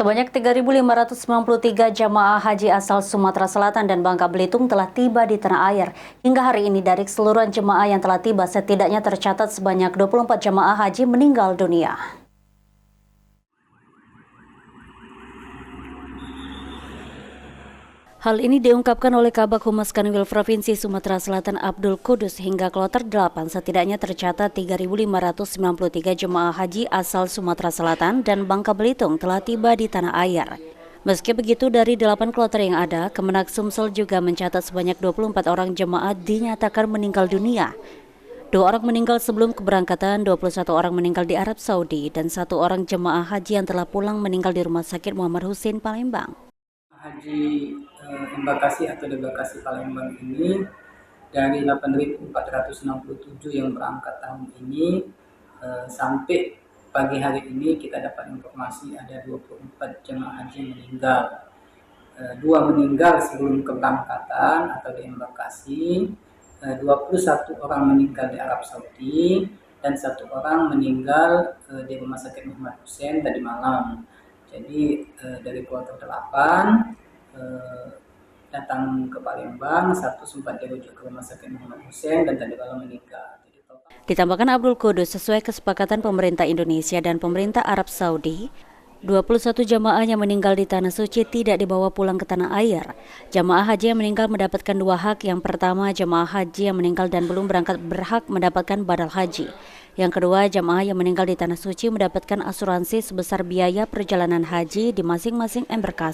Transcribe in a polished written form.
Sebanyak 3.593 jamaah haji asal Sumatera Selatan dan Bangka Belitung telah tiba di tanah air. Hingga hari ini dari keseluruhan jemaah yang telah tiba, setidaknya tercatat sebanyak 24 jamaah haji meninggal dunia. Hal ini diungkapkan oleh Kabag Humas Kanwil Provinsi Sumatera Selatan Abdul Kudus. Hingga kloter 8 setidaknya tercatat 3.593 jemaah haji asal Sumatera Selatan dan Bangka Belitung telah tiba di tanah air. Meski begitu, dari 8 kloter yang ada, Kemenak Sumsel juga mencatat sebanyak 24 orang jemaah dinyatakan meninggal dunia. 2 orang meninggal sebelum keberangkatan, 21 orang meninggal di Arab Saudi, dan 1 orang jemaah haji yang telah pulang meninggal di Rumah Sakit Muhammad Hussein, Palembang. Haji Embakasi atau Debakasi Palembang ini dari 8.467 yang berangkat tahun ini sampai pagi hari ini kita dapat informasi ada 24 jemaah haji yang meninggal. 2 meninggal sebelum keberangkatan atau di Embakasi, 21 orang meninggal di Arab Saudi, dan 1 orang meninggal di Rumah Sakit Muhammad Hussein tadi malam. Jadi dari kloter 8 datang ke Palembang, 1 sempat dirujuk ke Rumah Sakit Muhammad Hussein dan tadi malam meninggal. Ditambahkan Abdul Kudus, sesuai kesepakatan pemerintah Indonesia dan pemerintah Arab Saudi, 21 jamaah yang meninggal di Tanah Suci tidak dibawa pulang ke tanah air. Jamaah haji yang meninggal mendapatkan 2 hak. Yang pertama, jamaah haji yang meninggal dan belum berangkat berhak mendapatkan badal haji. Yang kedua, jamaah yang meninggal di Tanah Suci mendapatkan asuransi sebesar biaya perjalanan haji di masing-masing embarkasi.